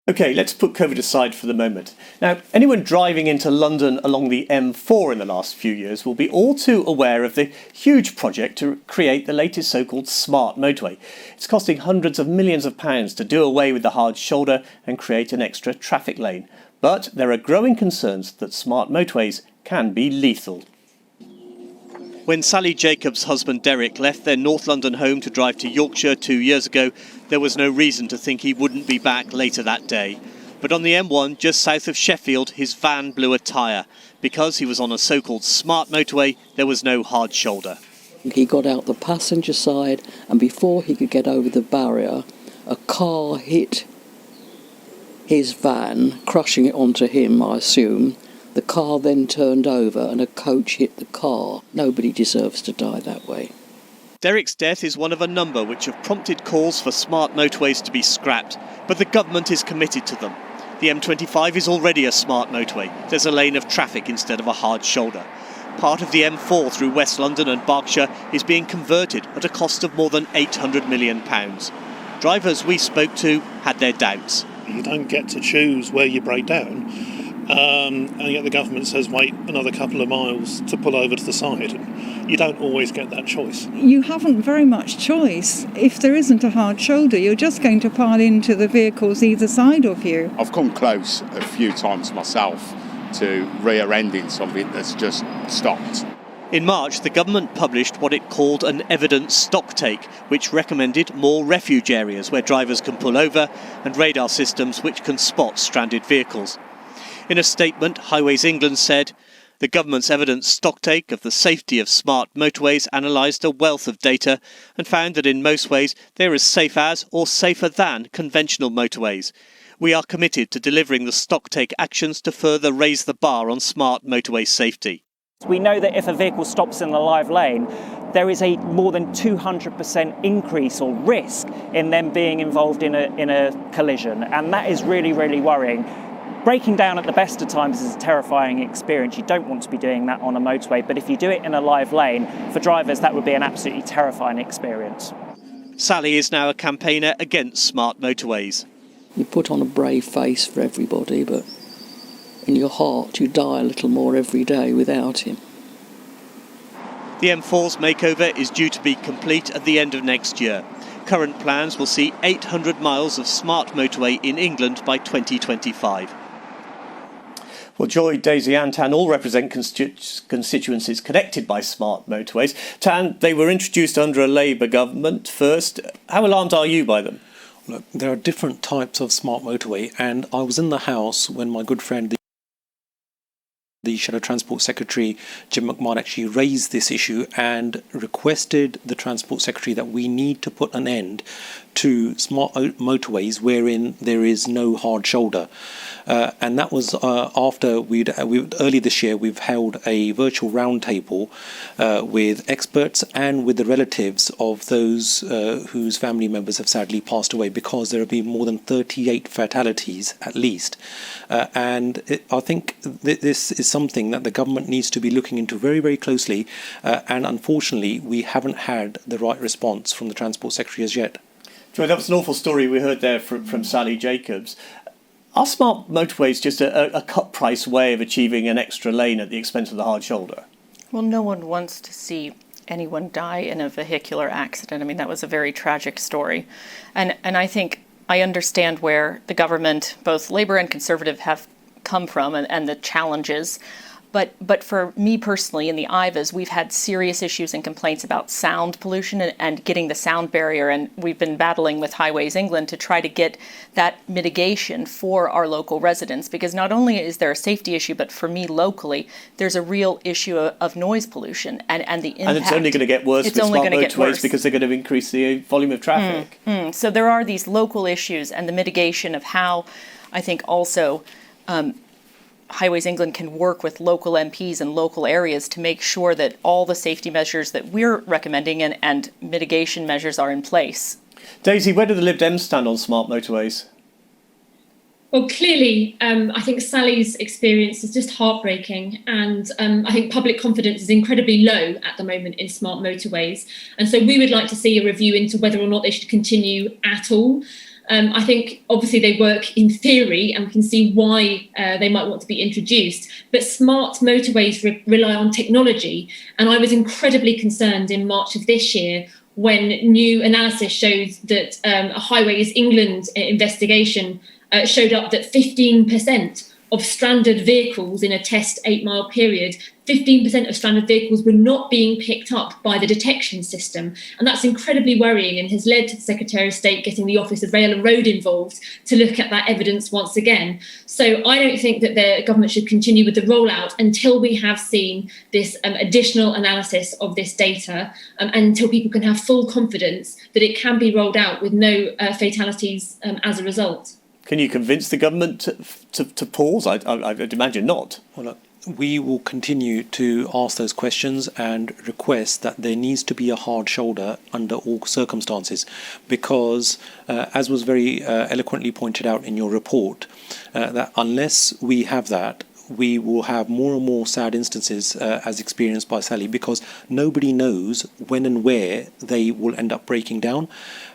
OK, let's put COVID aside for the moment. Now, anyone driving into London along the M4 in the last few years will be all too aware of the huge project to create the latest so-called smart motorway. It's costing hundreds of millions of pounds to do away with the hard shoulder and create an extra traffic lane. But there are growing concerns that smart motorways can be lethal. When Sally Jacobs' husband Derek left their North London home to drive to Yorkshire 2 years ago, there was no reason to think he wouldn't be back later that day. But on the M1, just south of Sheffield, his van blew a tyre. Because he was on a so-called smart motorway, there was no hard shoulder. He got out the passenger side, and before he could get over the barrier, a car hit his van, crushing it onto him, I assume. The car then turned over and a coach hit the car. Nobody deserves to die that way. Derek's death is one of a number which have prompted calls for smart motorways to be scrapped, but the government is committed to them. The M25 is already a smart motorway. There's a lane of traffic instead of a hard shoulder. Part of the M4 through West London and Berkshire is being converted at a cost of more than £800 million. Drivers we spoke to had their doubts. You don't get to choose where you break down. And yet the government says wait another couple of miles to pull over to the side. You don't always get that choice. You haven't very much choice. If there isn't a hard shoulder, you're just going to pile into the vehicles either side of you. I've come close a few times myself to rear-ending something that's just stopped. In March, the government published what it called an evidence stocktake, which recommended more refuge areas where drivers can pull over and radar systems which can spot stranded vehicles. In a statement, Highways England said, the government's evidence stocktake of the safety of smart motorways analysed a wealth of data and found that in most ways they're as safe as or safer than conventional motorways. We are committed to delivering the stocktake actions to further raise the bar on smart motorway safety. We know that if a vehicle stops in the live lane, there is a more than 200% increase or risk in them being involved in a collision, and that is really, really worrying. Breaking down at the best of times is a terrifying experience. You don't want to be doing that on a motorway, but if you do it in a live lane, for drivers that would be an absolutely terrifying experience. Sally is now a campaigner against smart motorways. You put on a brave face for everybody, but in your heart you die a little more every day without him. The M4's makeover is due to be complete at the end of next year. Current plans will see 800 miles of smart motorway in England by 2025. Well, Joy, Dhesi and Tan all represent constituencies connected by smart motorways. Tan, they were introduced under a Labour government first. How alarmed are you by them? Look, there are different types of smart motorway, and I was in the House when my good friend, the Shadow Transport Secretary, Jim McMahon, actually raised this issue and requested the Transport Secretary that we need to put an end to smart motorways wherein there is no hard shoulder. And that was after early this year we've held a virtual roundtable with experts and with the relatives of those whose family members have sadly passed away, because there have been more than 38 fatalities at least. I think this is something that the government needs to be looking into very, very closely, and unfortunately we haven't had the right response from the Transport Secretary as yet. Joy, that was an awful story we heard there from Sally Jacobs. Are smart motorways just a cut-price way of achieving an extra lane at the expense of the hard shoulder? Well, no one wants to see anyone die in a vehicular accident. I mean, that was a very tragic story. And I think I understand where the government, both Labour and Conservative, have come from and the challenges. But for me personally, in the IVAs, we've had serious issues and complaints about sound pollution and getting the sound barrier. And we've been battling with Highways England to try to get that mitigation for our local residents. Because not only is there a safety issue, but for me locally, there's a real issue of noise pollution and the impact. And it's only going to get worse with smart motorways because they're going to increase the volume of traffic. So there are these local issues and the mitigation of how I think also Highways England can work with local MPs and local areas to make sure that all the safety measures that we're recommending and mitigation measures are in place. Dhesi, where do the Lib Dems stand on smart motorways? Well, clearly, I think Sally's experience is just heartbreaking, and I think public confidence is incredibly low at the moment in smart motorways. And so we would like to see a review into whether or not they should continue at all. I think obviously they work in theory and we can see why they might want to be introduced, but smart motorways rely on technology. And I was incredibly concerned in March of this year when new analysis shows that a Highways England investigation showed up that 15% of stranded vehicles in a test 8-mile period, 15% of stranded vehicles were not being picked up by the detection system. And that's incredibly worrying and has led to the Secretary of State getting the Office of Rail and Road involved to look at that evidence once again. So I don't think that the government should continue with the rollout until we have seen this additional analysis of this data, and until people can have full confidence that it can be rolled out with no fatalities as a result. Can you convince the government to pause? I'd imagine not. Well, look, we will continue to ask those questions and request that there needs to be a hard shoulder under all circumstances, because as was very eloquently pointed out in your report, that unless we have that, we will have more and more sad instances as experienced by Sally, because nobody knows when and where they will end up breaking down.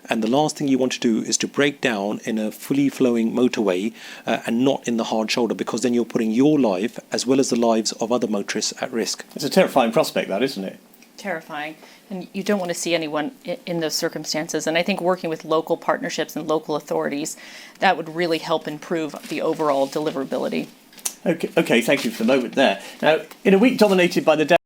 And the last thing you want to do is to break down in a fully flowing motorway and not in the hard shoulder, because then you're putting your life as well as the lives of other motorists at risk. It's a terrifying prospect, that, isn't it? Terrifying. And you don't want to see anyone in those circumstances. And I think working with local partnerships and local authorities, that would really help improve the overall deliverability. Okay, thank you for the moment there. Now, in a week dominated by the